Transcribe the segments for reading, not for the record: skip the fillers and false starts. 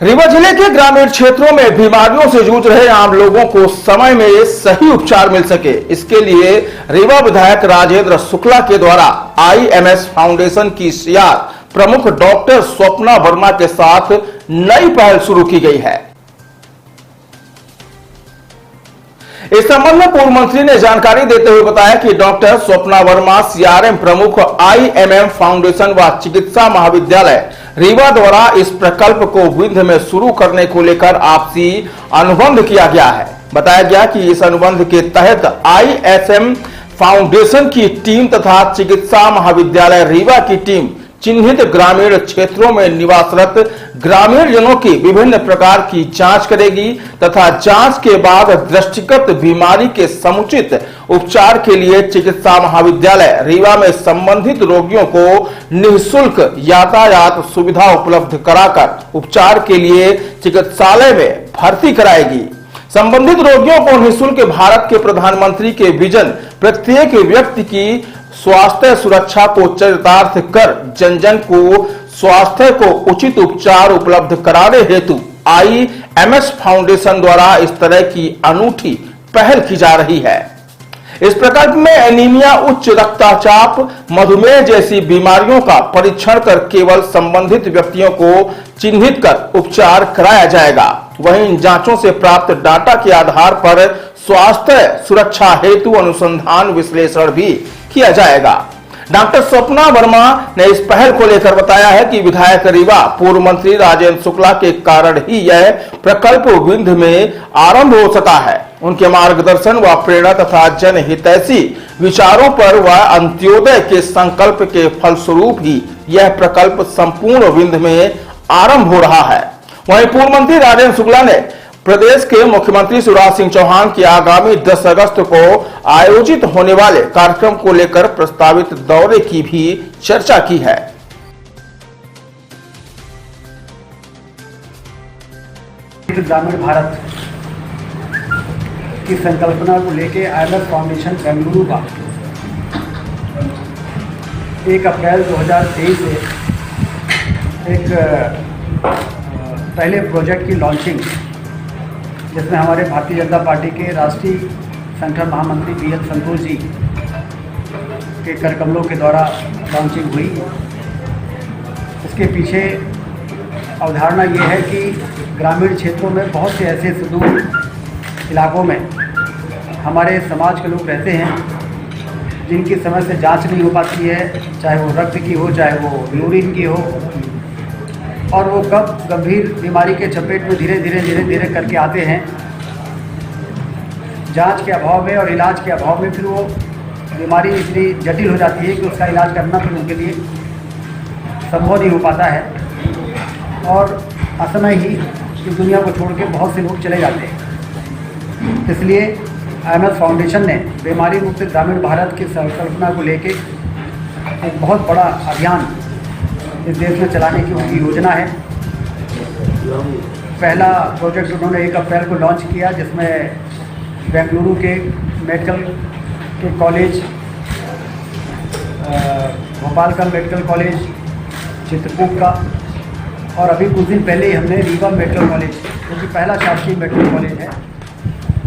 रीवा जिले के ग्रामीण क्षेत्रों में बीमारियों से जूझ रहे आम लोगों को समय में सही उपचार मिल सके, इसके लिए रीवा विधायक राजेंद्र शुक्ला के द्वारा IMS फाउंडेशन की सीआर प्रमुख डॉक्टर स्वप्ना वर्मा के साथ नई पहल शुरू की गई है। इस संबंध में पूर्व मंत्री ने जानकारी देते हुए बताया कि डॉक्टर स्वप्ना वर्मा CRM प्रमुख IMM फाउंडेशन व चिकित्सा महाविद्यालय रीवा द्वारा इस प्रकल्प को विंध्य में शुरू करने को लेकर आपसी अनुबंध किया गया है। बताया गया कि इस अनुबंध के तहत ISM फाउंडेशन की टीम तथा चिकित्सा महाविद्यालय रीवा की टीम चिन्हित ग्रामीण क्षेत्रों में निवासरत ग्रामीण जनों की विभिन्न प्रकार की जांच करेगी तथा जांच के बाद दृष्टिगत बीमारी के समुचित उपचार के लिए चिकित्सा महाविद्यालय रीवा में संबंधित रोगियों को निःशुल्क यातायात सुविधा उपलब्ध कराकर उपचार के लिए चिकित्सालय में भर्ती कराएगी। संबंधित रोगियों को निःशुल्क भारत के प्रधानमंत्री के विजन प्रत्येक व्यक्ति की स्वास्थ्य सुरक्षा को चरितार्थ कर जन जन को स्वास्थ्य को उचित उपचार उपलब्ध कराने हेतु IMS फाउंडेशन द्वारा इस तरह की अनूठी पहल की जा रही है। इस प्रकल्प में एनीमिया, उच्च रक्तचाप, मधुमेह जैसी बीमारियों का परीक्षण कर केवल संबंधित व्यक्तियों को चिन्हित कर उपचार कराया जाएगा। वहीं इन जांचों से प्राप्त डाटा के आधार पर स्वास्थ्य सुरक्षा हेतु अनुसंधान विश्लेषण भी किया जाएगा। डॉक्टर स्वप्ना वर्मा ने इस पहल को लेकर बताया है कि विधायक रीवा पूर्व मंत्री राजेंद्र शुक्ला के कारण ही यह प्रकल्प विंध्य में आरंभ हो सका है। उनके मार्गदर्शन व प्रेरणा तथा जनहितैषी विचारों पर व अंत्योदय के संकल्प के फलस्वरूप ही यह प्रकल्प संपूर्ण विंध्य में आरंभ हो रहा है। वहीं पूर्व मंत्री राजेंद्र शुक्ला ने प्रदेश के मुख्यमंत्री शिवराज सिंह चौहान के आगामी 10 अगस्त को आयोजित होने वाले कार्यक्रम को लेकर प्रस्तावित दौरे की भी चर्चा की है। ग्रामीण भारत की संकल्पना को लेकर IMS फाउंडेशन बेंगलुरु का 1 अप्रैल 2023 से एक पहले प्रोजेक्ट की लॉन्चिंग, जिसमें हमारे भारतीय जनता पार्टी के राष्ट्रीय संगठन महामंत्री BL संतोष जी के करकमलों के द्वारा लॉन्चिंग हुई। इसके पीछे अवधारणा ये है कि ग्रामीण क्षेत्रों में बहुत से ऐसे सुदूर इलाकों में हमारे समाज के लोग रहते हैं जिनकी समय से जांच नहीं हो पाती है, चाहे वो रक्त की हो, चाहे वो यूरिन की हो, और वो कब गंभीर बीमारी के चपेट में धीरे धीरे करके आते हैं। जांच के अभाव में और इलाज के अभाव में फिर वो बीमारी इतनी जटिल हो जाती है कि उसका इलाज करना फिर उनके लिए संभव नहीं हो पाता है और असमय ही इस दुनिया को छोड़ के बहुत से लोग चले जाते हैं। इसलिए IMS फाउंडेशन ने बीमारी मुक्त ग्रामीण भारत की संकल्पना को लेके एक बहुत बड़ा अभियान इस देश में चलाने की उनकी योजना है। पहला प्रोजेक्ट उन्होंने 1 अप्रैल को लॉन्च किया, जिसमें बेंगलुरु के मेडिकल के कॉलेज, भोपाल का मेडिकल कॉलेज, चित्रकूट का, और अभी कुछ दिन पहले ही हमने रीवा मेडिकल कॉलेज, जो कि पहला शासकीय मेडिकल कॉलेज है,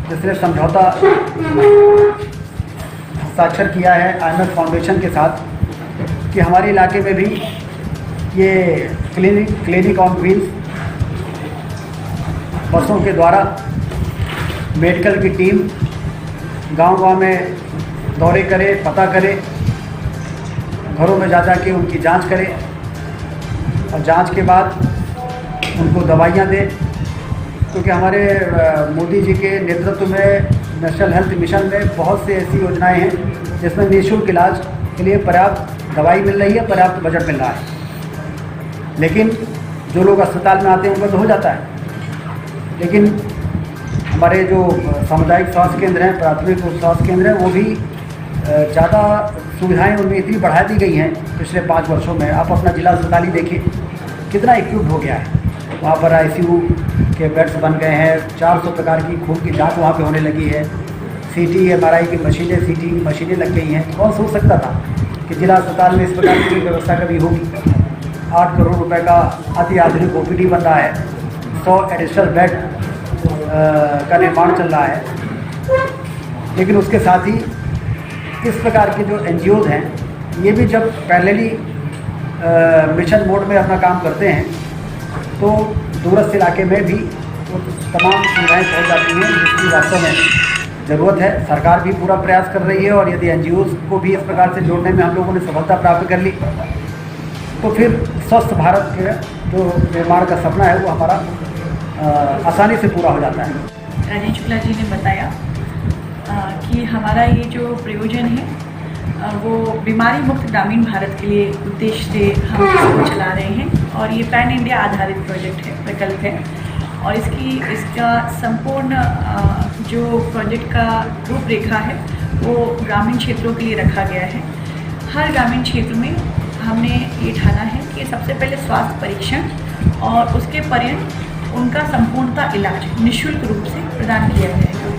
जिसने समझौता हस्ताक्षर किया है IMS फाउंडेशन के साथ कि हमारे इलाके में भी ये क्लिनिक ऑन व्हील्स बसों के द्वारा मेडिकल की टीम गांव-गांव में दौरे करे, पता करे, घरों में जा के उनकी जांच करे और जांच के बाद उनको दवाइयां दे। क्योंकि हमारे मोदी जी के नेतृत्व में नेशनल हेल्थ मिशन में बहुत सी ऐसी योजनाएं हैं जिसमें निःशुल्क इलाज के लिए पर्याप्त दवाई मिल रही है, पर्याप्त बजट मिल रहा है। लेकिन जो लोग अस्पताल में आते हैं उनका तो हो जाता है, लेकिन हमारे जो सामुदायिक स्वास्थ्य केंद्र हैं, प्राथमिक स्वास्थ्य केंद्र हैं, वो भी ज़्यादा सुविधाएं उनमें इतनी बढ़ा दी गई हैं पिछले 5 वर्षों में। आप अपना जिला अस्पताल ही देखिए कितना इक्विप्ड हो गया है। वहाँ पर ICU के बेड्स बन गए हैं, 400 प्रकार की खून की जाँच वहाँ पे होने लगी है, CT MRI की मशीनें, CT की मशीनें लग गई हैं। कौन सोच सकता था कि जिला अस्पताल में इस प्रकार की व्यवस्था कभी होगी। 8 करोड़ रुपए का अति आधुनिक OPD बन रहा है। 100 एडिशनल बेड का निर्माण चल रहा है। लेकिन उसके साथ ही इस प्रकार के जो NGOs हैं ये भी जब पैरेलली मिशन मोड में अपना काम करते हैं तो दूरस्थ इलाके में भी वो तमाम सुविधाएँ पहुँच जाती हैं जिसकी वास्तव में ज़रूरत है। सरकार भी पूरा प्रयास कर रही है और यदि NGOs को भी इस प्रकार से जोड़ने में हम लोगों ने सफलता प्राप्त कर ली तो फिर स्वस्थ भारत के जो निर्माण का सपना है वो हमारा आसानी से पूरा हो जाता है। राजेश शुक्ला जी ने बताया कि हमारा ये जो प्रयोजन है वो बीमारी मुक्त ग्रामीण भारत के लिए उद्देश्य से हम इसको चला रहे हैं और ये पैन इंडिया आधारित प्रोजेक्ट है, प्रकल्प है। और इसका संपूर्ण जो प्रोजेक्ट का रूपरेखा है वो ग्रामीण क्षेत्रों के लिए रखा गया है। हर ग्रामीण क्षेत्र में हमने ये ठाना है कि सबसे पहले स्वास्थ्य परीक्षण और उसके पर्यंत उनका संपूर्णता इलाज निःशुल्क रूप से प्रदान किया जाएगा।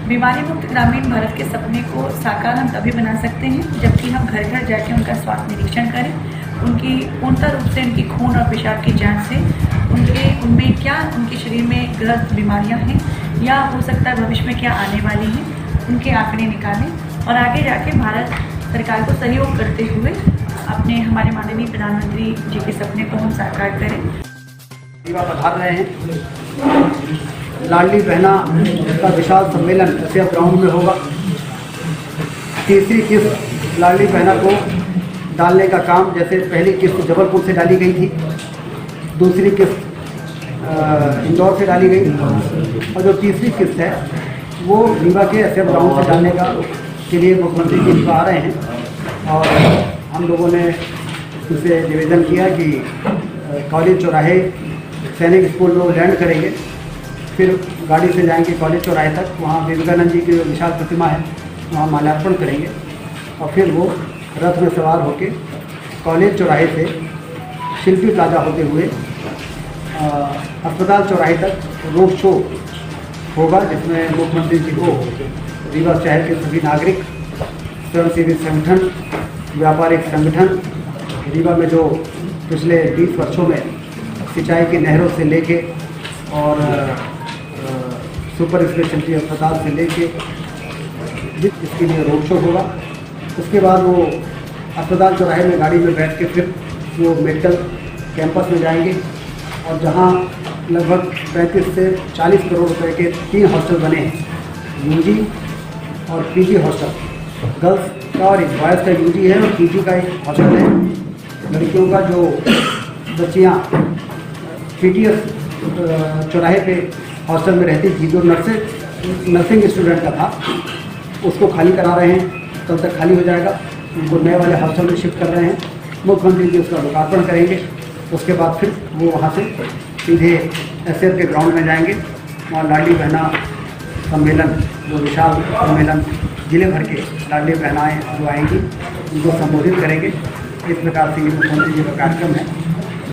बीमारी मुक्त ग्रामीण भारत के सपने को साकार हम तभी बना सकते हैं जबकि हम घर घर जाकर उनका स्वास्थ्य निरीक्षण करें, उनकी पूर्णतः रूप से उनकी खून और पेशाब की जांच से उनमें क्या उनके शरीर में ग्रस्त बीमारियां हैं या हो सकता है भविष्य में क्या आने वाली हैं, उनके आंकड़े निकालें और आगे जाके भारत सरकार को सहयोग करते हुए अपने हमारे माननीय प्रधानमंत्री जी के सपने को हम साकार करें। पधार रहे हैं लाडली बहना का विशाल सम्मेलन एसएफ ग्राउंड में होगा। तीसरी किस्त लाडली बहना को डालने का काम, जैसे पहली किस्त जबलपुर से डाली गई थी, दूसरी किस्त इंदौर से डाली गई और जो तीसरी किस्त है वो रीवा के एसएफ ग्राउंड से डालने का के लिए मुख्यमंत्री जी आ रहे हैं। और हम लोगों ने उनसे निवेदन किया कि कॉलेज चौराहे सैनिक स्कूल में वो लैंड करेंगे, फिर गाड़ी से जाएंगे कॉलेज चौराहे तक, वहाँ विवेकानंद जी की जो विशाल प्रतिमा है वहाँ माल्यार्पण करेंगे और फिर वो रथ में सवार होकर कॉलेज चौराहे से शिल्पी प्लाजा होते हुए अस्पताल चौराहे तक रोड शो होगा जिसमें मुख्यमंत्री जी को रीवा शहर के सभी नागरिक, स्वयंसेवी संगठन, व्यापारिक संगठन, रीवा में जो पिछले 20 वर्षों में सिंचाई की नहरों से लेके और सुपर स्पेशलिटी अस्पताल से लेके इसके लिए रोड शो होगा। उसके बाद वो अस्पताल चौराहे में गाड़ी में बैठ के फिर वो मेडिकल कैंपस में जाएंगे और जहाँ लगभग 35 से 40 करोड़ रुपए के 3 हॉस्टल बने हैं, यूजी और पीजी हॉस्टल, गर्ल्स का और एक बॉयज़ का यूजी है और पीजी का एक हॉस्टल है। लड़कियों का जो बच्चियाँ पीटीएस चौराहे पे हॉस्टल में रहती थी, जो नर्सिंग स्टूडेंट का था, उसको खाली करा रहे हैं, कल तक खाली हो जाएगा, उनको नए वाले हॉस्टल में शिफ्ट कर रहे हैं। मुख्यमंत्री जी उसका लोकार्पण करेंगे। उसके बाद फिर वो वहाँ से सीधे एसएफ के ग्राउंड में जाएंगे, वहाँ लाडली बहना सम्मेलन, जो विशाल सम्मेलन जिले भर के लाडली बहनाएँ जो आएंगी उनको संबोधित करेंगे। इस प्रकार से ये मुख्यमंत्री जी का कार्यक्रम है।